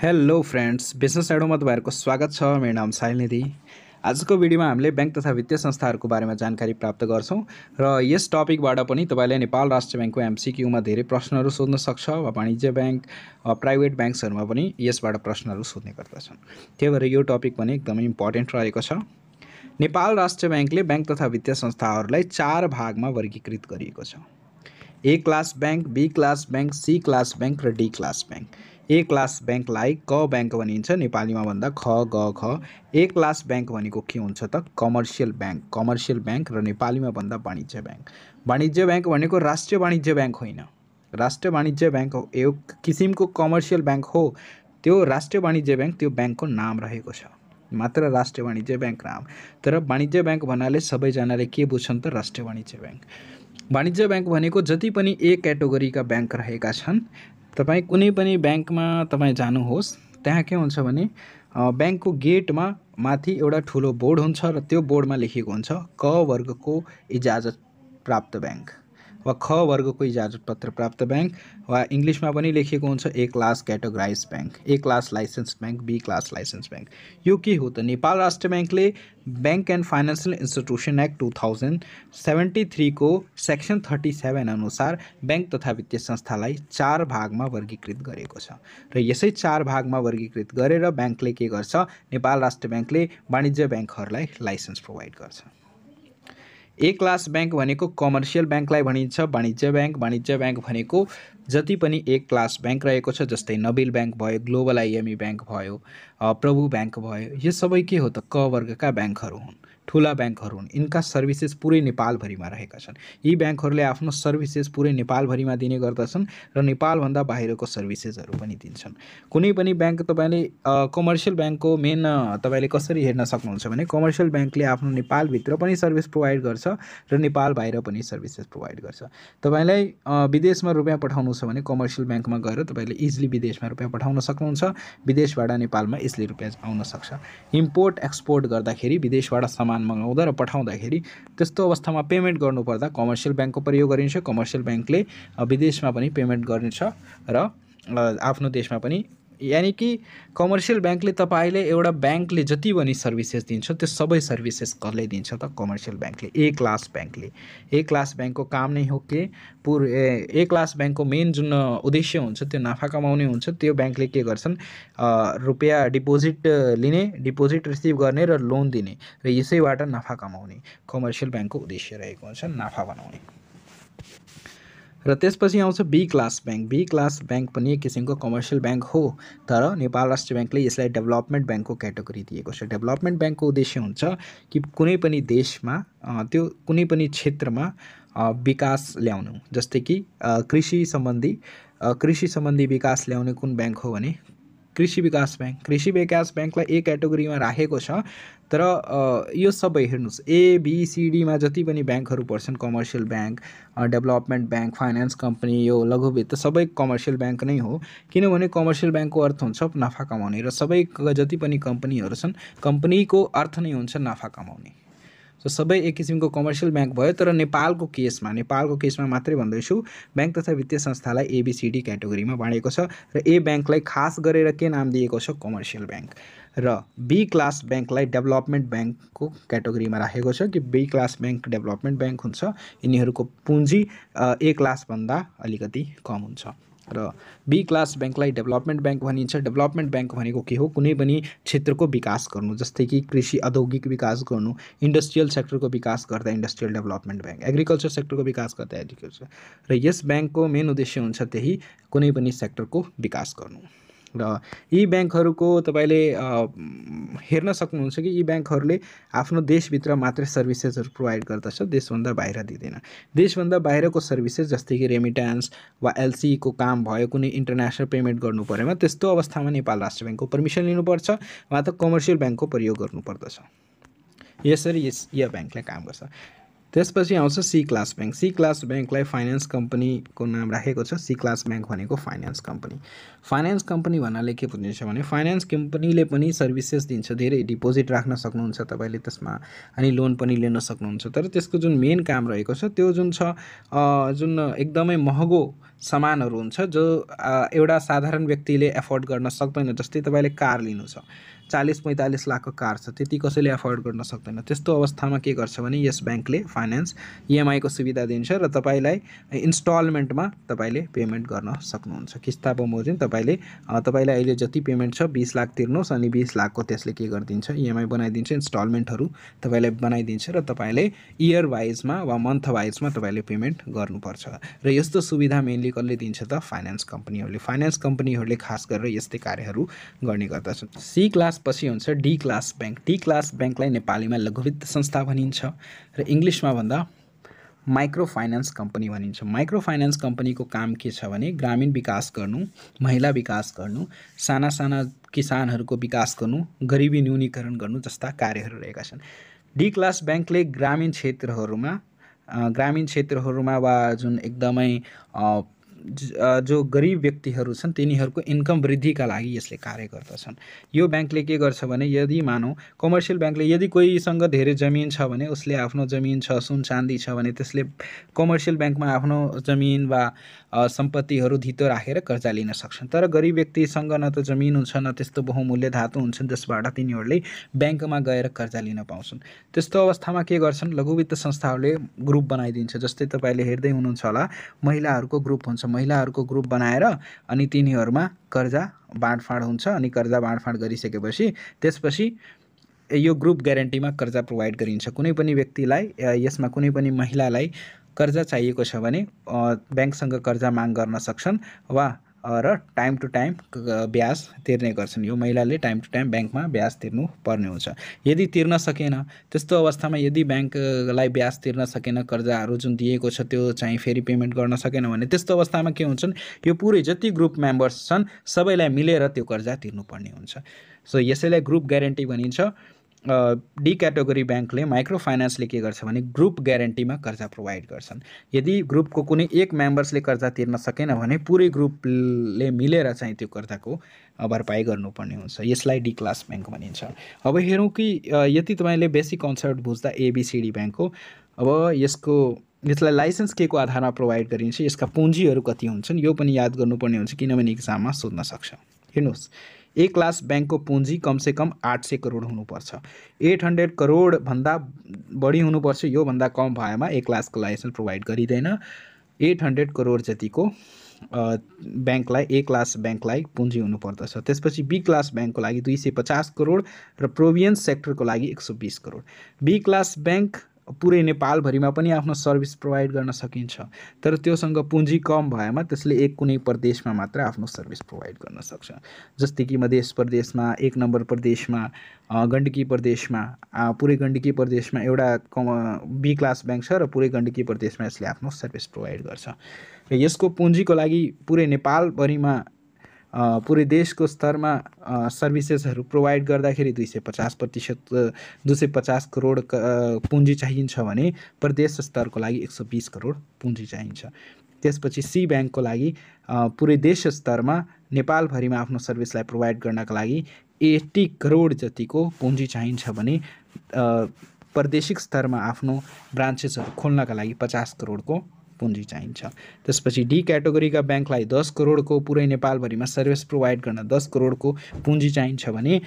Hello friends, business एडोमा तपाईहरुको स्वागत छ। मेरो नाम साहिल निधि। आजको भिडियोमा हामीले बैंक तथा वित्तीय संस्थाहरूको बारेमा जानकारी प्राप्त गर्छौं र यस टपिकबाट पनि तपाईले नेपाल राष्ट्र बैंकको एमसीक्यूमा धेरै प्रश्नहरू सोध्न सक्छ वा वाणिज्य बैंक प्राइभेट बैंक्सहरुमा पनि यसबाट प्रश्नहरू सोध्ने गर्दछन्। त्यही भएर यो टपिक पनि एकदमै इम्पोर्टेन्ट रहेको छ। नेपाल राष्ट्र बैंकले बैंक तथा वित्तीय संस्थाहरूलाई 4 भागमा वर्गीकृत गरिएको छ। A class bank, B class bank, C class bank र D class bank. A class बैंकलाई क बैंक भनिन्छ, नेपालीमा भन्दा ख ग ख। ए क्लास बैंक भनेको के हुन्छ त? कमर्शियल बैंक र नेपालीमा भन्दा वाणिज्य बैंक। वाणिज्य बैंक भनेको राष्ट्रिय वाणिज्य बैंक होइन। राष्ट्रिय वाणिज्य बैंक यो किसिमको कमर्शियल बैंक हो। त्यो राष्ट्रिय वाणिज्य बैंक त्यो बैंकको नाम रहेको छ, मात्र राष्ट्रिय वाणिज्य बैंक नाम। तर वाणिज्य बैंक भन्नाले सबैजनाले के बुझ्छन् त? राष्ट्रिय वाणिज्य बैंक। वाणिज्य बैंक भनेको जति पनि ए क्याटेगोरीका बैंक रहेका छन्, तपाई कुनै पनि बैंकमा तपाई जानुहोस्, त्यहाँ के हुन्छ भने बैंकको गेटमा माथि एउटा ठुलो बोर्ड हुन्छ र त्यो बोर्डमा लेखिएको हुन्छ क वर्गको इजाजत प्राप्त बैंक वा ख वर्गको इजाजत पत्र प्राप्त बैंक वा इंग्लिशमा पनि लेखिएको हुन्छ A class categorise bank, A class licence bank, B class licence bank. यो के हो त? नेपाल राष्ट्र बैंकले bank and financial institution act 2073 को सेक्शन 37 अनुसार बैंक तथा वित्तीय संस्थालाई 4 भागमा वर्गीकृत गरेको छ र यसै 4 भागमा वर्गीकृत गरेर बैंकले के गर्छ? नेपाल राष्ट्र बैंकले वाणिज्य बैंकहरूलाई लाइसेन्स प्रोवाइड गर्छ। ए क्लास बैंक भनेको कमर्शियल बैंकलाई भनिन्छ वाणिज्य बैंक भनेको जति पनि ए क्लास बैंक रहेको छ, जस्तै नबिल बैंक भयो, ग्लोबल आईएमई बैंक भयो, प्रभु बैंक भयो, यो सबै के हो त? क वर्गका बैंकहरू हुन्, ठुला बैंकहरू हुन्। इनका सर्भिसेस पुरै नेपालभरिमा रहेका छन्। यी बैंकहरूले आफ्नो सर्भिसेस पुरै नेपालभरिमा दिने गर्दछन् र नेपालभन्दा बाहिरको सर्भिसेसहरू पनि दिन्छन्। कुनै पनि बैंक तपाईले कमर्शियल बैंकको मेन तपाईले कसरी हेर्न सक्नुहुन्छ भने कमर्शियल बैंकले आफ्नो नेपालभित्र पनि सर्भिस प्रोवाइड गर्छ र नेपाल बाहिर पनि सर्भिसेस प्रोवाइड गर्छ। तपाईलाई विदेशमा रुपैयाँ पठाउनु छ भने कमर्शियल बैंकमा गएर तपाईले इजिली विदेशमा रुपैयाँ पठाउन सक्नुहुन्छ। विदेशबाट नेपालमा इजिली रुपैयाँ आउन सक्छ। इम्पोर्ट एक्सपोर्ट गर्दाखेरि विदेशबाट सामान मगाउँदा र पठाउँदाखेरि त्यस्तो अवस्थामा पेमेन्ट गर्नुपर्दा कमर्शियल बैंकको प्रयोग गरिन्छ। कमर्शियल बैंकले विदेशमा पनि पेमेन्ट गर्छ र आफ्नो देशमा पनि, यानी कि कमर्शियल बैंकले तपाईले एउटा बैंकले जति पनि सर्भिसेस दिन्छ त्यो सबै सर्भिसेस कसले दिन्छ त? कमर्शियल बैंकले, ए क्लास बैंकले। ए क्लास बैंकको काम नै हो के ए क्लास बैंकको मेन जुन उद्देश्य हुन्छ त्यो नाफा कमाउने हुन्छ। त्यो बैंकले के गर्छन्? रुपैयाँ डिपोजिट लिने, डिपोजिट रिसिभ गर्ने र लोन दिने र यसैबाट नाफा कमाउने कमर्शियल बैंकको उद्देश्य रहेको हुन्छ, नाफा बनाउने। र त्यसपछि आउँछ B class bank. B class bank पनि एक किसिमको कमर्शियल बैंक हो, तर नेपाल राष्ट्र बैंकले यसलाई डेभलपमेन्ट बैंकको क्याटेगोरी दिएको छ। डेभलपमेन्ट बैंकको उद्देश्य हुन्छ कि कुनै पनि देशमा त्यो कुनै पनि क्षेत्रमा विकास ल्याउनु, जस्तै कि कृषि सम्बन्धी विकास ल्याउने कुन बैंक हो भने कृषि विकास बैंक। कृषि विकास बैंकलाई ए क्याटेगोरीमा राखेको छ, तर यो सबै हेर्नुस् ए बी सी डी मा जति पनि बैंकहरू पर्छन्, commercial bank, development bank, finance company, यो लघु वित्त सबै कमर्शियल बैंक नै हो। किनभने कमर्शियल बैंकको अर्थ हुन्छ नाफा कमाउने र सबै जति पनि कम्पनीहरू छन्, कम्पनीको अर्थ नै हुन्छ नाफा कमाउने। सो सबै एक किसिमको कमर्शियल बैंक भयो। तर नेपालको केसमा मात्रै भन्दैछु, बैंक तथा वित्तीय संस्थालाई एबीसीडी क्याटेगोरीमा बाँडेको छ र ए बैंकलाई खास गरेर के नाम दिएको छ? Commercial bank. र बी क्लास बैंकलाई डेभलपमेन्ट बैंकको क्याटेगोरीमा राखेको छ कि B class bank development bank हुन्छ। यिनीहरूको पुँजी ए क्लास भन्दा अलिकति कम हुन्छ र बी क्लास बैंकलाई डेभलपमेन्ट बैंक भनिन्छ। डेभलपमेन्ट बैंक भनेको के हो? कुनै पनि क्षेत्रको विकास गर्नु, जस्तै कि कृषि औद्योगिक विकास गर्नु, इन्डस्ट्रियल सेक्टरको विकास गर्दा इन्डस्ट्रियल डेभलपमेन्ट बैंक, एग्रिकल्चर सेक्टरको विकास गर्दा एग्रिकल्चर। र यस बैंकको मेन उद्देश्य हुन्छ त्यही कुनै पनि सेक्टरको विकास गर्नु। र यी बैंकहरूको तपाईले हेर्न सक्नुहुन्छ कि यी बैंकहरूले आफ्नो देशभित्र मात्रै सर्भिसेसहरू प्रोवाइड गर्दछ, देशभन्दा बाहिर दिँदैन। देशभन्दा बाहिरको सर्भिसेस जस्तै कि रेमिट्यान्स वा एलसी को काम भयो, कुनै इन्टरनेसनल पेमेन्ट गर्नु परेमा त्यस्तो अवस्थामा नेपाल राष्ट्र बैंकको पर्मिसन लिनुपर्छ वा त कमर्शियल बैंकको प्रयोग गर्नुपर्दछ। यसरी यो बैंकले काम गर्छ। त्यसपछि आउँछ C class bank. C class बैंकलाई फाइनेन्स कम्पनीको नाम राखेको छ। सी क्लास बैंक भनेको फाइनेन्स कम्पनी। फाइनेन्स कम्पनी भन्नाले के बुझिन्छ भने फाइनेन्स कम्पनीले पनि सर्भिसेस दिन्छ। धेरै डिपोजिट राख्न सक्नुहुन्छ तपाईले त्यसमा अनि लोन पनि लिन सक्नुहुन्छ। तर त्यसको जुन मेन काम रहेको छ त्यो जुन छ जुन एकदमै महँगो सामानहरू हुन्छ जो एउटा साधारण व्यक्तिले एफोर्ड गर्न सक्दैन। जस्तै तपाईले कार लिनु छ, 40-45 लाखको कार छ, त्यति कसैले एफोर्ड गर्न सक्दैन। त्यस्तो अवस्थामा के गर्छ भने यस बैंकले फाइनेन्स ईएमआई को सुविधा दिन्छ र तपाईलाई इन्स्टलमेन्टमा तपाईले पेमेन्ट गर्न सक्नुहुन्छ। किस्ता बमोजिम तपाईलाई अहिले जति पेमेन्ट छ 20 लाख तिर्नुहोस् अनि 20 लाखको त्यसले के गरिदिन्छ ईएमआई बनाइदिन्छ, इन्स्टलमेन्टहरू तपाईलाई बनाइदिन्छ र तपाईले इयर वाइजमा वा मन्थ वाइजमा तपाईले पेमेन्ट गर्नुपर्छ। र यस्तो सुविधा मेनली कसले दिन्छ त फाइनेन्स कम्पनीहरूले। फाइनेन्स कम्पनीहरूले खास गरेर यस्तै कार्यहरू गर्ने गर्दछन्। सी क्लास पछि हुन्छ D class bank. D class बैंकलाई नेपालीमा लघु वित्त संस्था भनिन्छ र इंग्लिशमा भन्दा माइक्रो फाइनेन्स कम्पनी भनिन्छ। माइक्रो फाइनेन्स कम्पनीको काम के छ भने ग्रामीण विकास गर्नु, महिला विकास गर्नु, साना साना किसानहरूको विकास गर्नु, गरिबी न्यूनीकरण गर्नु जस्ता कार्यहरू रहेका छन्। डी क्लास बैंकले ग्रामीण क्षेत्रहरूमा वा जुन एकदमै जो गरिब व्यक्तिहरू छन् तिनीहरूको इन्कम वृद्धिका लागि यसले कार्य गर्दछन्। यो बैंकले के गर्छ भने यदि मानौ कमर्सियल बैंकले यदि कोहीसँग धेरै जमिन छ भने उसले आफ्नो जमिन छ, सुन चाँदी छ भने त्यसले कमर्सियल बैंकमा आफ्नो जमिन वा सम्पत्तिहरू धितो राखेर कर्जा लिन सक्छन्। तर गरिब व्यक्तिसँग न त जमिन हुन्छ न त्यस्तो बहुमूल्य धातु हुन्छन् जसबाट तिनीहरूले बैंकमा गएर कर्जा लिन पाउँछन्। त्यस्तो अवस्थामा के गर्छन् लघु वित्त संस्थाहरूले ग्रुप बनाइदिन्छ। जस्तै तपाईले हेर्दै हुनुहुन्छ होला महिलाहरूको ग्रुप हुन्छ। महिलाहरूको ग्रुप बनाएर अनि तिनीहरूमा कर्जा बाँडफाँड हुन्छ अनि कर्जा बाँडफाँड गरिसकेपछि त्यसपछि यो ग्रुप ग्यारेन्टीमा कर्जा प्रोभाइड गरिन्छ। कुनै पनि व्यक्तिलाई यसमा कुनै पनि महिलालाई कर्जा चाहिएको छ भने बैंकसँग कर्जा माग गर्न सक्छन् वा र टाइम टु टाइम ब्याज तिर्ने गर्छन्। यो महिलाले टाइम टु टाइम बैंकमा ब्याज तिर्नु पर्ने हुन्छ। यदि तिर्न सकेन त्यस्तो अवस्थामा यदि बैंकलाई ब्याज तिर्न सकेन, कर्जाहरू जुन दिएको छ त्यो चाहिँ फेरि पेमेन्ट गर्न सकेन भने त्यस्तो अवस्थामा के हुन्छन् यो पुरै जति ग्रुप मेम्बर्स छन् सबैलाई मिलेर त्यो कर्जा तिर्नुपर्ने हुन्छ। सो यसैलाई ग्रुप ग्यारेन्टी भनिन्छ। डी क्याटेगोरी बैंकले माइक्रो फाइनेन्सले के गर्छ भने ग्रुप ग्यारेन्टीमा कर्जा प्रोभाइड गर्छन्। यदि ग्रुपको कुनै एक मेम्बर्सले कर्जा तिर्न सकेन भने पुरै ग्रुपले मिलेर चाहिँ त्यो कर्जाको भरपाई गर्नुपर्ने हुन्छ। यसलाई डी क्लास बैंक भनिन्छ। अब हेरौँ कि यति तपाईले बेसिक कन्सेप्ट बुझ्दा एबीसीडी बैंक हो। अब यसलाई लाइसेन्स के को आधारमा प्रोभाइड गरिन्छ, यसका पुँजीहरू कति हुन्छन् यो पनि याद गर्नुपर्ने हुन्छ किनभने एक्जाममा सोध्न सक्छ। हेर्नुहोस् ए क्लास बैंकको पुँजी कमसेकम 800 करोड हुनुपर्छ। 800 करोड भन्दा बढी हुनुपर्छ। यो भन्दा कम भएमा ए क्लासको लाइसेन्स प्रोभाइड गरिदैन। 800 करोड जतिको बैंकलाई ए क्लास बैंकलाई पुँजी हुनुपर्दछ। त्यसपछि बी क्लास बैंकको लागि 250 करोड र प्रोभियन्स सेक्टरको लागि 120 करोड। बी क्लास बैंक पुरै नेपालभरिमा पनि आफ्नो सर्भिस प्रोभाइड गर्न सकिन्छ। तर त्योसँग पुँजी कम भएमा त्यसले कुनै प्रदेशमा मात्र आफ्नो सर्भिस प्रोभाइड गर्न सक्छ। जस्तै कि मध्य प्रदेशमा, 1 नम्बर प्रदेशमा, गण्डकी प्रदेशमा, पुरै गण्डकी प्रदेशमा एउटा बी क्लास बैंक छ र पुरै गण्डकी प्रदेशमा यसले आफ्नो सर्भिस प्रोभाइड गर्छ। र यसको पुँजीको लागि पुरै नेपालभरिमा पुरै देशको स्तरमा सर्भिसेसहरू प्रोभाइड गर्दाखेरि 250 करोड पुँजी चाहिन्छ भने प्रदेश स्तरको लागि 120 करोड पुँजी चाहिन्छ। त्यसपछि सी बैंकको लागि पुरै देश स्तरमा नेपालभरिमा आफ्नो सर्भिसलाई प्रोभाइड गर्नका लागि 80 करोड जतिको पुँजी चाहिन्छ भने प्रादेशिक स्तरमा आफ्नो ब्रान्चेसहरू खोल्नका लागि 50 करोडको पुँजी चाहिन्छ। त्यसपछि डी क्याटेगोरीका बैंकलाई 10 करोडको पुरै नेपालभरिमा सर्भिस प्रोभाइड गर्न 10 करोडको पुँजी चाहिन्छ भने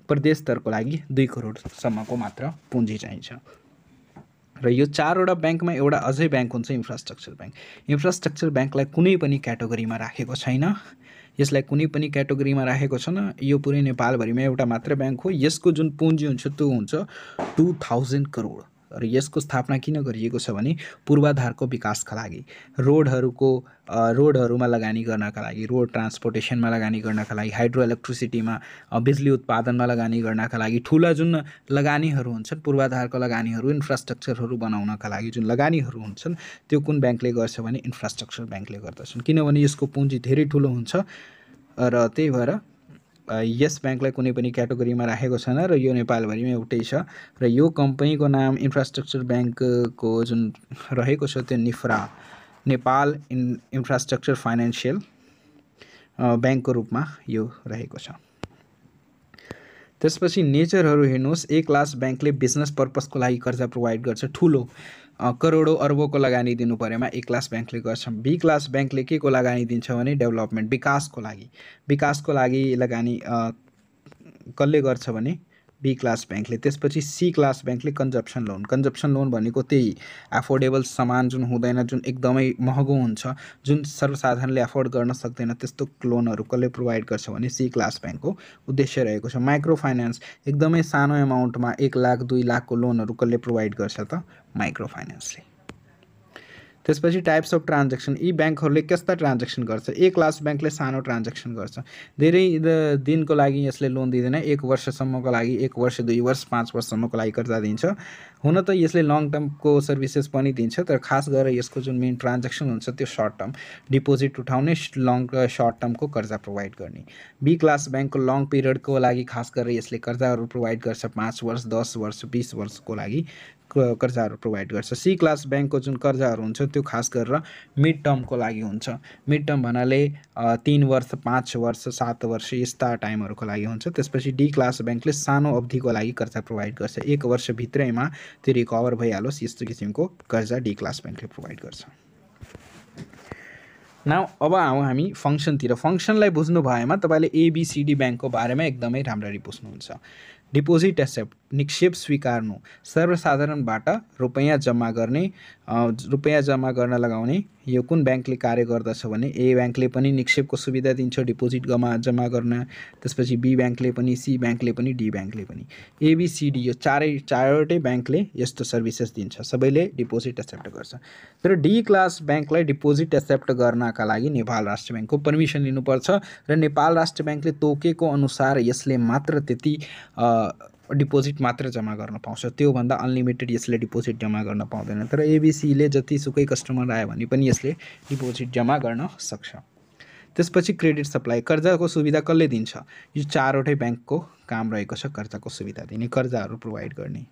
प्रदेश स्तरको लागि 2 करोडसम्मको मात्र पुँजी चाहिन्छ। र यो 4वटा बैंकमा एउटा अझै बैंक हुन्छ इन्फ्रास्ट्रक्चर बैंक। इन्फ्रास्ट्रक्चर बैंकलाई कुनै पनि क्याटेगोरीमा राखेको छैन। यसलाई कुनै पनि क्याटेगोरीमा राखेको छैन। यो पुरै नेपालभरिमा एउटा मात्र बैंक हो। यसको जुन पुँजी हुन्छ त्यो हुन्छ 2000 करोड। र यसको स्थापना किन गरिएको छ भने पूर्वाधारको विकासका लागि, रोडहरूमा लगानी गर्नका लागि, रोड ट्रान्सपोर्टेसनमा लगानी गर्नका लागि, हाइड्रो इलेक्ट्रिसिटीमा बिजुली उत्पादनमा लगानी गर्नका लागि, ठुला जुन लगानीहरू हुन्छन् पूर्वाधारको लगानीहरू इन्फ्रास्ट्रक्चरहरू बनाउनका लागि जुन लगानीहरू हुन्छन् त्यो कुन बैंकले गर्छ भने इन्फ्रास्ट्रक्चर बैंकले गर्दछन्। किनभने यसको पुँजी धेरै ठुलो हुन्छ र त्यही भएर यस बैंकलाई कुनै पनि क्याटेगोरीमा राखेको छैन र यो नेपालभरिमै एउटै छ र यो कम्पनीको नाम इन्फ्रास्ट्रक्चर बैंकको जुन रहेको छ त्यो निफ्रा नेपाल इन्फ्रास्ट्रक्चर फाइनान्शियल बैंकको रूपमा यो रहेको छ। त्यसपछि नेचरहरू हेर्नुहोस्। ए क्लास बैंकले बिजनेस पर्पसको लागि कर्जा प्रोभाइड गर्छ। ठुलो करोडौं अरबौंको लगानी दिनु परेमा ए क्लास बैंकले गर्छ। बी क्लास बैंकले के को लगानी दिन्छ भने डेभलपमेन्ट विकासको लागि लगानी कसले गर्छ भने बी क्लास बैंकले। त्यसपछि सी क्लास बैंकले कन्जप्सन लोन भनेको त्यही एफोर्डेबल सामान जुन हुँदैन, जुन एकदमै महँगो हुन्छ, जुन सर्वसाधारणले एफोर्ड गर्न सक्दैन, त्यस्तो लोनहरू कसले प्रोभाइड गर्छ भने सी क्लास बैंकको उद्देश्य रहेको छ। माइक्रो फाइनान्स एकदमै सानो एमाउन्टमा 1 लाख 2 लाखको लोनहरू कसले प्रोभाइड गर्छ त माइक्रो फाइनान्सले। त्यसपछि टाइप्स अफ ट्रान्जेक्सन। यी बैंकहरूले कस्ता ट्रान्जेक्सन गर्छ? ए क्लास बैंकले सानो ट्रान्जेक्सन गर्छ। धेरै दिनको लागि यसले लोन दिँदैन। 1 वर्षसम्मको लागि, 1 वर्ष 2 वर्ष 5 वर्षसम्मको लागि कर्जा दिन्छ। हुन त यसले लङ टर्मको सर्भिसेस पनि दिन्छ, तर खास गरेर यसको जुन मेन ट्रान्जेक्सन हुन्छ त्यो सर्ट टर्म डिपोजिट उठाउने, सर्ट टर्मको कर्जा प्रोभाइड गर्ने। बी क्लास बैंकको लङ पिरियडको लागि खास गरेर यसले कर्जाहरू प्रोभाइड गर्छ। 5 वर्ष 10 वर्ष 20 वर्षको लागि कर्जाहरू प्रोभाइड गर्छ। सी क्लास बैंकको जुन कर्जाहरू हुन्छ त्यो खास गरेर मिड टर्मको लागि हुन्छ। मिड टर्म भन्नाले 3 वर्ष 5 वर्ष 7 वर्ष यस्ता टाइमहरूको लागि हुन्छ। त्यसपछि डी क्लास बैंकले सानो अवधिको लागि कर्जा प्रोभाइड गर्छ। 1 वर्षभित्रैमा त्यो रिकभर भइहालोस् यस्तो किसिमको कर्जा डी क्लास बैंकले प्रोभाइड गर्छ। नाउ अब आउँ हामी फङ्सनतिर। फङ्सनलाई बुझ्नु भएमा तपाईले एबीसीडी बैंकको बारेमा एकदमै राम्ररी बुझ्नुहुन्छ। डिपोजिट एक्सेप्ट निक्षेप स्वीकार्नु, सर्वसाधारणबाट रुपैयाँ जम्मा गर्न लगाउने। यो कुन बैंकले कार्य गर्दछ भने ए बैंकले पनि निक्षेपको सुविधा दिन्छ, डिपोजिट जम्मा गर्न। त्यसपछि बी बैंकले पनि, सी बैंकले पनि, डी बैंकले पनि। एबीसीडी यो चारवटै बैंकले यस्तो सर्भिसेस दिन्छ, सबैले डिपोजिट एक्सेप्ट गर्छ। तर डी क्लास बैंकलाई डिपोजिट एक्सेप्ट गर्नका लागि नेपाल राष्ट्र बैंकको पर्मिसन लिनुपर्छ र नेपाल राष्ट्र बैंकले तोकेको अनुसार यसले मात्र त्यति डिपोजिट मात्र जम्मा गर्न पाउँछ। त्योभन्दा अनलिमिटेड यसले डिपोजिट जम्मा गर्न पाउँदैन। तर एबीसीले जतिसुकै कस्टमर आयो भने पनि यसले डिपोजिट जम्मा गर्न सक्छ। त्यसपछि क्रेडिट सप्लाई, कर्जाको सुविधा कसले दिन्छ? यो चारवटै बैंकको काम रहेको छ कर्जाको सुविधा दिने, कर्जाहरू प्रोभाइड गर्ने।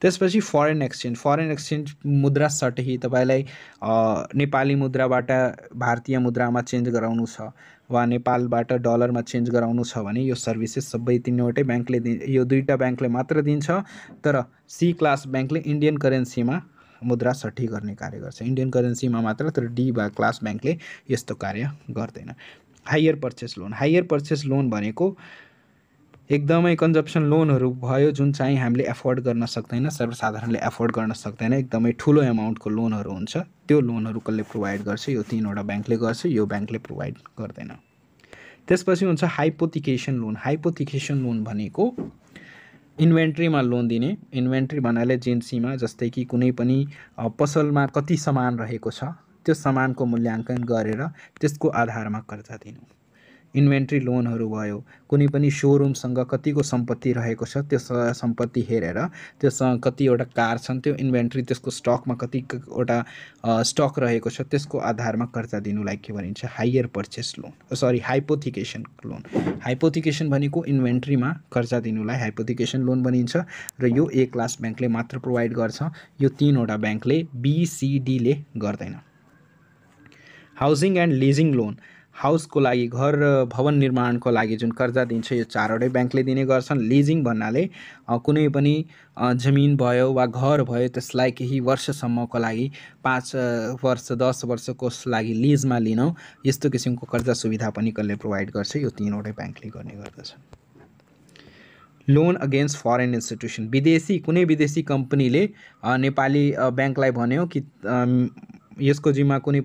त्यसपछि फरेन एक्सचेन्ज मुद्रा सटही तपाईँलाई नेपाली मुद्राबाट भारतीय मुद्रामा चेन्ज गराउनु छ वा नेपालबाट डलरमा चेन्ज गराउनु छ भने यो सर्भिसेस सबै तीनवटै बैंकले यो दुईटा बैंकले मात्र दिन्छ। तर सी क्लास बैंकले इन्डियन करेन्सीमा मुद्रा सठी गर्ने कार्य गर्छ, इन्डियन करेन्सीमा मात्र। तर डी क्लास बैंकले यस्तो कार्य गर्दैन। हायर पर्चेस लोन भनेको एकदमै कन्जप्सन लोनहरू भयो जुन चाहिँ हामीले एफोर्ड गर्न सक्दैन, सर्वसाधारणले एफोर्ड गर्न सक्दैन, एकदमै ठुलो एमाउन्टको लोनहरू हुन्छ। त्यो लोनहरू कसले प्रोभाइड गर्छ? यो तीनवटा बैंकले गर्छ, यो बैंकले प्रोभाइड गर्दैन। त्यसपछि हुन्छ हाइपोथिकेसन लोन भनेको इन्भेन्ट्रीमा लोन दिने। इन्भेन्ट्री भन्नाले एजेन्सीमा जस्तै कि कुनै पनि पसलमा कति सामान रहेको छ त्यो सामानको मूल्याङ्कन गरेर त्यसको आधारमा कर्जा दिनु। इन्भेन्ट्री लोनहरू भयो, कुनै पनि सोरुमसँग कतिको सम्पत्ति रहेको छ त्यो सम्पत्ति हेरेर त्योसँग कतिवटा कार छन्, त्यो इन्भेन्ट्री त्यसको स्टकमा कतिवटा स्टक रहेको छ त्यसको आधारमा कर्जा दिनुलाई के भनिन्छ? हाइपोथिकेसन लोन। हाइपोथिकेसन भनेको इन्भेन्ट्रीमा कर्जा दिनुलाई हाइपोथिकेसन लोन भनिन्छ र यो ए क्लास बैंकले मात्र प्रोभाइड गर्छ। यो तीनवटा बैंकले बीसीडीले गर्दैन। हाउसिङ एन्ड लिजिङ लोन, हाउसको लागि, घर भवन निर्माणको लागि जुन कर्जा दिन्छ यो चारवटै बैंकले दिने गर्छन्। लिजिङ भन्नाले कुनै पनि जमिन भयो वा घर भयो त्यसलाई केही वर्षसम्मको लागि 5 वर्ष 10 वर्षको लागि लिजमा लिन, यस्तो किसिमको कर्जा सुविधा पनि कसले प्रोभाइड गर्छ? यो तीनवटै बैंकले गर्ने गर्दछ। लोन अगेन्स्ट फरेन इन्स्टिट्युसन, कुनै विदेशी कम्पनीले नेपाली बैंकलाई भन्यो कि यसको जिम्मा कुनै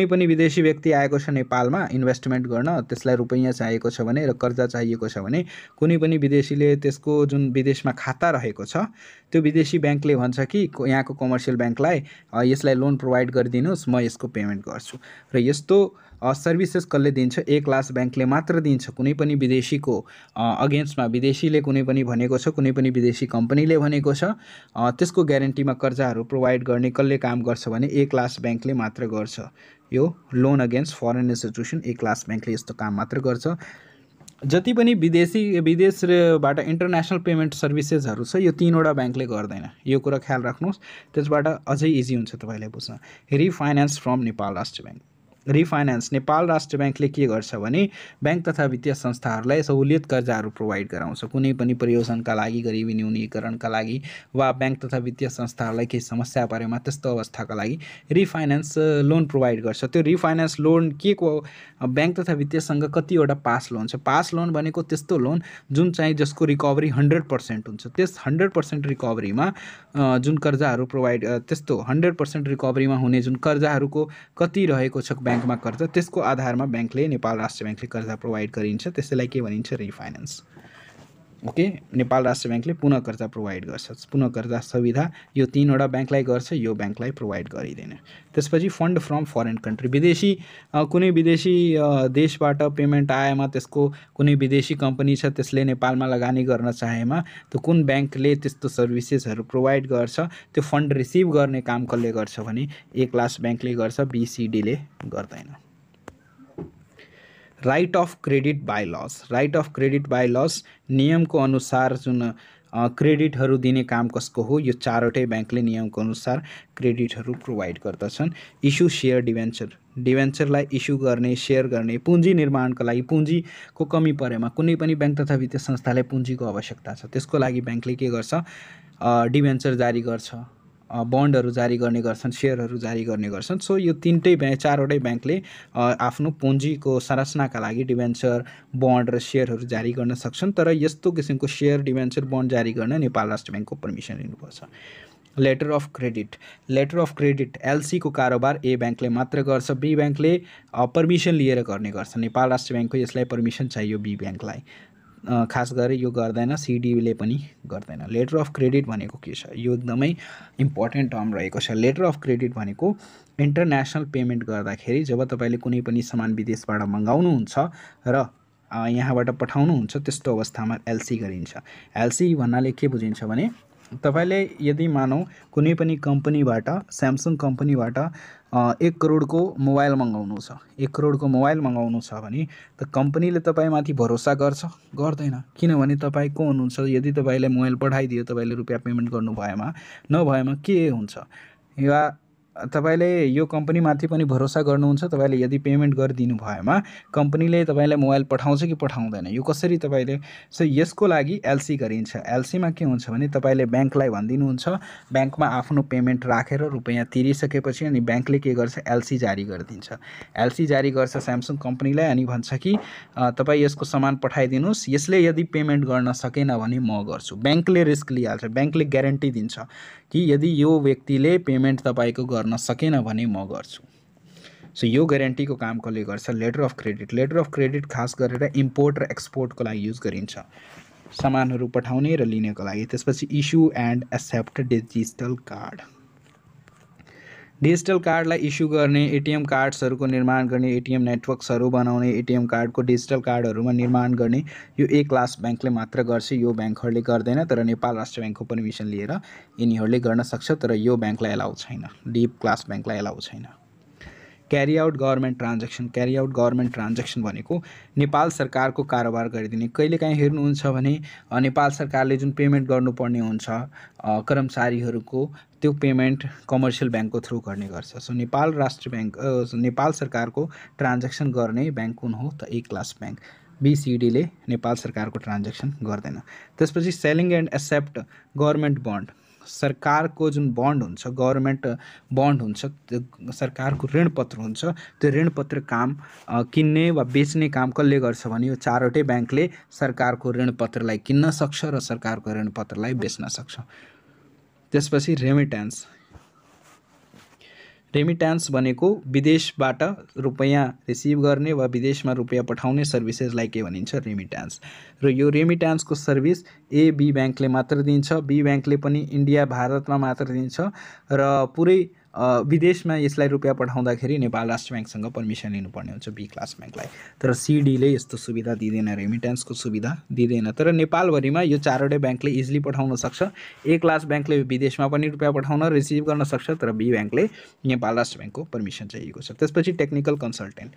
पनि विदेशी व्यक्ति आएको छ नेपालमा इन्भेस्टमेन्ट गर्न, त्यसलाई रुपैयाँ चाहिएको छ भने र कर्जा चाहिएको छ भने कुनै पनि विदेशीले त्यसको जुन विदेशमा खाता रहेको छ त्यो विदेशी बैंकले भन्छ कि यहाँको कमर्सियल बैंकलाई यसलाई लोन प्रोभाइड गरिदिनुहोस्, म यसको पेमेन्ट गर्छु। र यस्तो सर्भिसेस कसले दिन्छ? ए क्लास बैंकले मात्र दिन्छ। कुनै पनि विदेशीको अगेन्स्टमा विदेशीले कुनै पनि भनेको छ, कुनै पनि विदेशी कम्पनीले भनेको छ, त्यसको ग्यारेन्टीमा कर्जाहरू प्रोभाइड गर्ने कसले काम गर्छ भने ए क्लास बैंकले मात्र गर्छ। यो लोन अगेन्स्ट फरेन इन्स्टिट्युसन ए क्लास बैंकले यस्तो काम मात्र गर्छ। जति पनि विदेशबाट इन्टरनेसनल पेमेन्ट सर्भिसेसहरू छ यो तीनवटा ब्याङ्कले गर्दैन, यो कुरा ख्याल राख्नुहोस्। त्यसबाट अझै इजी हुन्छ तपाईँलाई बुझ्न। रिफाइनेन्स फ्रम नेपाल राष्ट्र ब्याङ्क। रिफाइनेन्स नेपाल राष्ट्र ब्याङ्कले के गर्छ भने ब्याङ्क तथा वित्तीय संस्थाहरूलाई सहुलियत कर्जाहरू प्रोभाइड गराउँछ। कुनै पनि प्रयोजनका लागि, गरिबी न्यूनीकरणका लागि वा ब्याङ्क तथा वित्तीय संस्थाहरूलाई केही समस्या परेमा त्यस्तो अवस्थाका लागि रिफाइनेन्स लोन प्रोभाइड गर्छ। त्यो रिफाइनेन्स लोन के को ब्याङ्क तथा वित्तीयसँग कतिवटा पास लोन छ। पास लोन भनेको त्यस्तो लोन जुन चाहिँ जसको रिकभरी 100% हुन्छ। त्यस 100% रिकभरीमा जुन कर्जाहरू प्रोभाइड त्यस्तो 100% रिकभरीमा हुने जुन कर्जाहरूको कति रहेको छ ब्याङ्कमा कर्जा, त्यसको आधारमा ब्याङ्कले नेपाल राष्ट्र ब्याङ्कले कर्जा प्रोभाइड गरिन्छ। त्यसैलाई के भनिन्छ? रिफाइनेन्स। ओके, नेपाल राष्ट्र ब्याङ्कले पुनः कर्जा प्रोभाइड गर्छ। पुनः कर्जा सुविधा यो तीनवटा ब्याङ्कलाई गर्छ, यो ब्याङ्कलाई प्रोभाइड गरिँदैन। त्यसपछि फन्ड फ्रम फरेन कन्ट्री। कुनै विदेशी देशबाट पेमेन्ट आएमा त्यसको कुनै विदेशी कम्पनी छ त्यसले नेपालमा लगानी गर्न चाहेमा त्यो कुन ब्याङ्कले त्यस्तो सर्भिसेसहरू प्रोभाइड गर्छ, त्यो फन्ड रिसिभ गर्ने काम कसले गर्छ भने ए क्लास ब्याङ्कले गर्छ, बीसीडीले गर्दैन। Write off credit by laws. Write off credit by laws नियमको अनुसार जुन क्रेडिटहरू दिने काम कसको हो? यो चारवटै ब्याङ्कले नियमको अनुसार क्रेडिटहरू प्रोभाइड गर्दछन्। Issue share debenture. डिभेन्चरलाई इस्यु गर्ने, सेयर गर्ने, पुँजी निर्माणको लागि पुँजीको कमी परेमा कुनै पनि ब्याङ्क तथा वित्तीय संस्थालाई पुँजीको आवश्यकता छ, त्यसको लागि ब्याङ्कले के गर्छ? डिभेन्चर जारी गर्छ, बन्डहरू जारी गर्ने गर्छन्, सेयरहरू जारी गर्ने गर्छन्। सो यो चारवटै ब्याङ्कले आफ्नो पुँजीको संरचनाका लागि डिभेन्चर, बन्ड र सेयरहरू जारी गर्न सक्छन्। तर यस्तो किसिमको सेयर, डिभेन्चर, बन्ड जारी गर्न नेपाल राष्ट्र ब्याङ्कको पर्मिसन लिनुपर्छ। Letter of credit. Letter of credit LC को कारोबार ए ब्याङ्कले मात्र गर्छ, बी ब्याङ्कले पर्मिसन लिएर गर्ने गर्छ। नेपाल राष्ट्र ब्याङ्कको यसलाई पर्मिसन चाहियो बी ब्याङ्कलाई, खास गरी यो गर्दैन, सिडीले पनि गर्दैन। लेटर अफ क्रेडिट भनेको के छ? यो एकदमै इम्पोर्टेन्ट टर्म रहेको छ। लेटर अफ क्रेडिट भनेको इन्टरनेसनल पेमेन्ट गर्दाखेरि जब तपाईँले कुनै पनि सामान विदेशबाट मगाउनुहुन्छ र यहाँबाट पठाउनुहुन्छ त्यस्तो अवस्थामा एलसी गरिन्छ। एलसी भन्नाले के बुझिन्छ भने तपाईँले यदि मानौँ कुनै पनि कम्पनीबाट, स्यामसङ कम्पनीबाट 1 करोडको मोबाइल मगाउनु छ, 1 करोडको मोबाइल मगाउनु छ भने त कम्पनीले तपाईँमाथि भरोसा गर्छ? गर्दैन। किनभने तपाईँ को हुनुहुन्छ? यदि तपाईँले मोबाइल पठाइदियो, तपाईँले रुपियाँ पेमेन्ट गर्नु नभएमा के हुन्छ? या तपाईँले यो कम्पनीमाथि पनि भरोसा गर्नुहुन्छ, तपाईँले यदि पेमेन्ट गरिदिनु भएमा कम्पनीले तपाईँलाई मोबाइल पठाउँछ कि पठाउँदैन, यो कसरी तपाईँले? सो यसको लागि एलसी गरिन्छ। एलसीमा के हुन्छ भने तपाईँले ब्याङ्कलाई भनिदिनुहुन्छ, ब्याङ्कमा आफ्नो पेमेन्ट राखेर रुपियाँ तिरिसकेपछि अनि ब्याङ्कले के गर्छ? एलसी जारी गरिदिन्छ। एलसी जारी गर्छ स्यामसङ कम्पनीलाई अनि भन्छ कि तपाईँ यसको सामान पठाइदिनुहोस्, यसले यदि पेमेन्ट गर्न सकेन भने म गर्छु। ब्याङ्कले रिस्क लिइहाल्छ, ब्याङ्कले ग्यारेन्टी दिन्छ कि यदि यो व्यक्तिले पेमेन्ट तपाईँको गर्न सकेन भने म गर्छु। सो यो ग्यारेन्टीको काम कसले गर्छ? Letter of credit. Letter of credit खास गरेर इम्पोर्ट र एक्सपोर्टको लागि युज गरिन्छ, सामानहरू पठाउने र लिनेको लागि। त्यसपछि issue and accept digital card. Digital कार्डलाई इस्यु गर्ने, एटिएम कार्ड्सहरूको निर्माण गर्ने, एटिएम नेटवर्क्सहरू बनाउने, एटिएम कार्डको डिजिटल कार्डहरूमा निर्माण गर्ने यो ए क्लास ब्याङ्कले मात्र गर्छ, यो ब्याङ्कहरूले गर्दैन। तर नेपाल राष्ट्र ब्याङ्कको पर्मिसन लिएर यिनीहरूले गर्न सक्छ, तर यो ब्याङ्कलाई एलाउ छैन, डी क्लास ब्याङ्कलाई एलाउ छैन। Carry out government transaction. Carry out government transaction भनेको नेपाल सरकारको कारोबार गरिदिने। कहिलेकाहीँ हेर्नुहुन्छ भने नेपाल सरकारले जुन पेमेन्ट गर्नुपर्ने हुन्छ कर्मचारीहरूको, त्यो पेमेन्ट कमर्सियल ब्याङ्कको थ्रु गर्ने गर्छ। सो नेपाल राष्ट्र ब्याङ्क नेपाल सरकारको ट्रान्जेक्सन गर्ने ब्याङ्क कुन हो त? A class bank. बीसीडीले नेपाल सरकारको ट्रान्जेक्सन गर्दैन। त्यसपछि selling and accept government bond. सरकारको जुन बन्ड हुन्छ, गभर्मेन्ट बन्ड हुन्छ, त्यो सरकारको ऋणपत्र हुन्छ, त्यो ऋणपत्र काम किन्ने वा बेच्ने काम कसले गर्छ भने यो चारवटै ब्याङ्कले सरकारको ऋणपत्रलाई किन्न सक्छ र सरकारको ऋणपत्रलाई बेच्न सक्छ। त्यसपछि रेमिट्यान्स। रेमिट्यान्स भनेको विदेशबाट रुपियाँ रिसिभ गर्ने वा विदेशमा रुपियाँ पठाउने सर्भिसेसलाई के भनिन्छ? रेमिट्यान्स। र यो रेमिट्यान्सको सर्भिस ए बी ब्याङ्कले मात्र दिन्छ, बी ब्याङ्कले पनि इन्डिया भारतमा मात्र दिन्छ र पुरै विदेशमा यसलाई रुपियाँ पठाउँदाखेरि नेपाल राष्ट्र ब्याङ्कसँग पर्मिसन लिनुपर्ने हुन्छ बी क्लास ब्याङ्कलाई। तर सिडीले यस्तो सुविधा दिँदैन, रेमिट्यान्सको सुविधा दिँदैन। तर नेपालभरिमा यो चारवटै ब्याङ्कले इजिली पठाउन सक्छ। ए क्लास ब्याङ्कले विदेशमा पनि रुपियाँ पठाउन रिसिभ गर्न सक्छ, तर बी ब्याङ्कले नेपाल राष्ट्र ब्याङ्कको पर्मिसन चाहिएको छ। त्यसपछि टेक्निकल कन्सल्टेन्ट।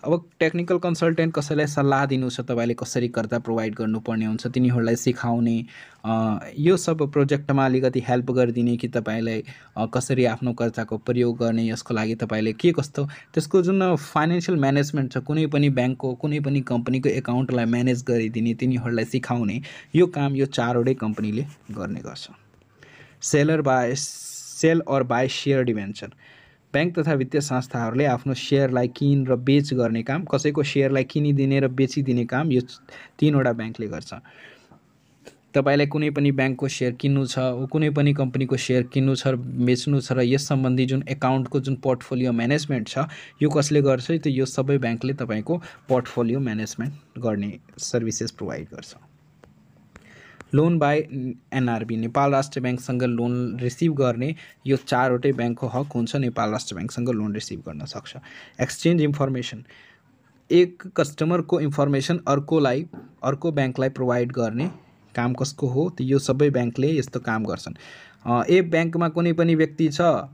अब टेक्निकल कन्सल्टेन्ट कसैलाई सल्लाह दिनु छ, तपाईँले कसरी कर्जा प्रोभाइड गर्नुपर्ने हुन्छ तिनीहरूलाई सिकाउने, यो सब प्रोजेक्टमा अलिकति हेल्प गरिदिने कि तपाईँलाई कसरी आफ्नो कर्जाको प्रयोग गर्ने, यसको लागि तपाईँले के कस्तो त्यसको जुन फाइनेन्सियल म्यानेजमेन्ट छ, कुनै पनि ब्याङ्कको कुनै पनि कम्पनीको एकाउन्टलाई म्यानेज गरिदिने, तिनीहरूलाई सिकाउने यो काम यो चारवटै कम्पनीले गर्ने गर्छ। सेल और बाई सेयर डिभेन्चर, बैंक तथा वित्तीय संस्थाहरूले आफ्नो शेयरलाई किन र बेच गर्ने काम, कसैको शेयरलाई किनिदिने र बेचिदिने काम यो तीनवटा ब्याङ्कले गर्छ। तपाईलाई कुनै पनि ब्याङ्कको शेयर किन्नु छ, कुनै पनि कम्पनीको शेयर किन्नु छ र बेच्नु छ, र यस सम्बन्धी जुन एकाउन्टको जुन पोर्टफोलियो म्यानेजमेन्ट छ यो कसले गर्छ, त यो सबै ब्याङ्कले तपाईँको पोर्टफोलियो म्यानेजमेन्ट गर्ने सर्भिसेस प्रोभाइड गर्छ। लोन बाई एनआरबी, नेपाल राष्ट्र ब्याङ्कसँग लोन रिसिभ गर्ने यो चारवटै ब्याङ्कको हक हुन्छ, नेपाल राष्ट्र ब्याङ्कसँग लोन रिसिभ गर्न सक्छ। एक्सचेन्ज इन्फर्मेसन, एक कस्टमरको इन्फर्मेसन अर्को ब्याङ्कलाई प्रोभाइड गर्ने काम कसको हो, त यो सबै ब्याङ्कले यस्तो काम गर्छन्। ए ब्याङ्कमा कुनै पनि व्यक्ति छ,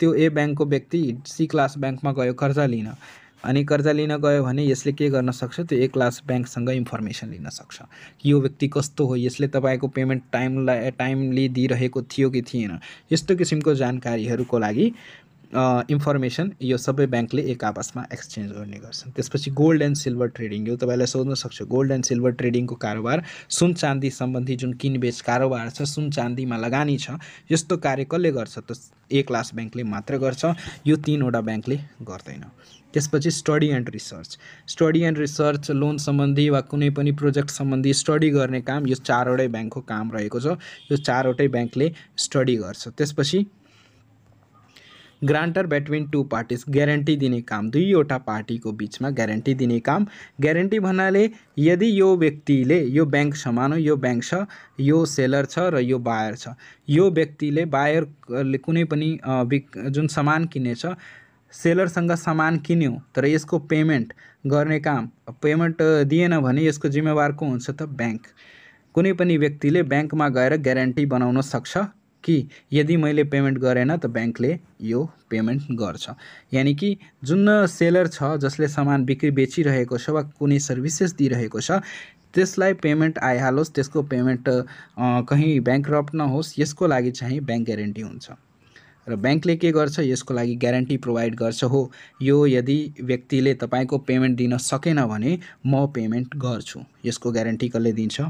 त्यो ए ब्याङ्कको व्यक्ति सी क्लास ब्याङ्कमा गयो कर्जा लिन, अनि कर्जा लिन गयो भने यसले के गर्न सक्छ, त्यो ए क्लास ब्याङ्कसँग इन्फर्मेसन लिन सक्छ कि यो व्यक्ति कस्तो हो, यसले तपाईँको पेमेन्ट टाइमली दिइरहेको थियो कि थिएन, यस्तो किसिमको जानकारीहरूको लागि इन्फर्मेसन यो सबै ब्याङ्कले एक आपसमा एक्सचेन्ज गर्ने गर्छन्। त्यसपछि गोल्ड एन्ड सिल्भर ट्रेडिङ, यो तपाईँलाई सोध्न सक्छ, गोल्ड एन्ड सिल्भर ट्रेडिङको कारोबार, सुन चाँदी सम्बन्धी जुन किनबेच कारोबार छ, सुन चाँदीमा लगानी छ, यस्तो कार्य कसले गर्छ, त ए क्लास ब्याङ्कले मात्र गर्छ, यो तीनवटा ब्याङ्कले गर्दैन। त्यसपछि स्टडी एन्ड रिसर्च लोन सम्बन्धी वा कुनै पनि प्रोजेक्ट सम्बन्धी स्टडी गर्ने काम यो चारवटै ब्याङ्कको काम रहेको छ, यो चारवटै ब्याङ्कले स्टडी गर्छ। त्यसपछि ग्रान्टर बिट्विन टू पार्टिज, ग्यारेन्टी दिने काम, दुईवटा पार्टीको बिचमा ग्यारेन्टी दिने काम। ग्यारेन्टी भन्नाले यदि यो व्यक्तिले, यो ब्याङ्क समान हो, यो ब्याङ्क छ, यो सेलर छ र यो बायर छ, यो व्यक्तिले बायरले कुनै पनि जुन सामान किनेछ, सेलरसँग सामान किन्यो तर यसको पेमेन्ट गर्ने काम, पेमेन्ट दिएन भने यसको जिम्मेवार को हुन्छ, त ब्याङ्क। कुनै पनि व्यक्तिले ब्याङ्कमा गएर ग्यारेन्टी बनाउन सक्छ कि यदि मैले पेमेन्ट गरेन त ब्याङ्कले यो पेमेन्ट गर्छ। यानी कि जुन सेलर छ, जसले सामान बेचिरहेको छ वा कुनै सर्भिसेस दिइरहेको छ, त्यसलाई पेमेन्ट आइहालोस्, त्यसको पेमेन्ट कहीँ ब्याङ्करप्ट नहोस्, यसको लागि चाहिँ ब्याङ्क ग्यारेन्टी हुन्छ। र ब्याङ्कले के गर्छ, यसको लागि ग्यारेन्टी प्रोभाइड गर्छ, हो यो यदि व्यक्तिले तपाईँको पेमेन्ट दिन सकेन भने म पेमेन्ट गर्छु, यसको ग्यारेन्टी कसले दिन्छ,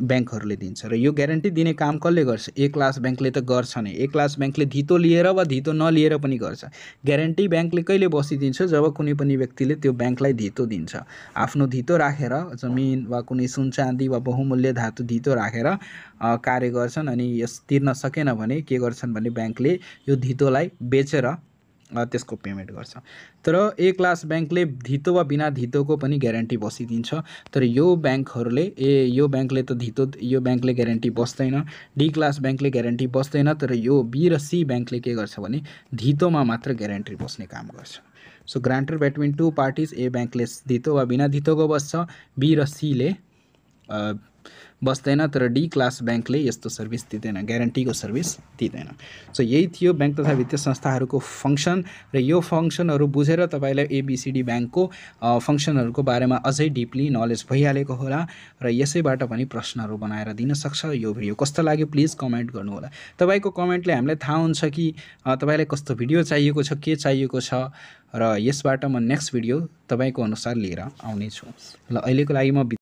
ब्याङ्कहरूले दिन्छ। र यो ग्यारेन्टी दिने काम कसले गर्छ, ए क्लास ब्याङ्कले त गर्छ नै, ए क्लास ब्याङ्कले धितो लिएर वा धितो नलिएर पनि गर्छ। ग्यारेन्टी ब्याङ्कले कहिले बसिदिन्छ, जब कुनै पनि व्यक्तिले त्यो ब्याङ्कलाई धितो दिन्छ, आफ्नो धितो राखेर, जमिन वा कुनै सुन चाँदी वा बहुमूल्य धातु धितो राखेर कार्य गर्छन्, अनि यस तिर्न सकेन भने के गर्छन् भने ब्याङ्कले यो धितोलाई बेचेर त्यसको पेमेन्ट गर्छ। तर ए क्लास ब्याङ्कले धितो वा बिना धितोको पनि ग्यारेन्टी बसिदिन्छ, तर यो ब्याङ्कहरूले यो ब्याङ्कले त धितो, यो ब्याङ्कले ग्यारेन्टी बस्दैन, डी क्लास ब्याङ्कले ग्यारेन्टी बस्दैन, तर यो बी र सी ब्याङ्कले के गर्छ भने धितोमा मात्र ग्यारेन्टी बस्ने काम गर्छ। सो ग्रान्टर बिट्विन टू पार्टिज, ए ब्याङ्कले धितो वा बिना धितोको बस्छ, बी र सीले बस्दैन, तर डी क्लास ब्याङ्कले यस्तो सर्भिस दिँदैन, ग्यारेन्टीको सर्भिस दिँदैन। सो यही थियो ब्याङ्क तथा वित्तीय संस्थाहरूको फङ्सन, र यो फङ्सनहरू बुझेर तपाईँलाई एबिसिडी ब्याङ्कको फङ्सनहरूको बारेमा अझै डिपली नलेज भइहालेको होला, र यसैबाट पनि प्रश्नहरू बनाएर दिन सक्छ। यो भिडियो कस्तो लाग्यो प्लिज कमेन्ट गर्नुहोला। तपाईँको कमेन्टले हामीलाई थाहा हुन्छ कि तपाईँलाई कस्तो भिडियो चाहिएको छ, के चाहिएको छ, र यसबाट म नेक्स्ट भिडियो तपाईँको अनुसार लिएर आउनेछु। ल अहिलेको लागि म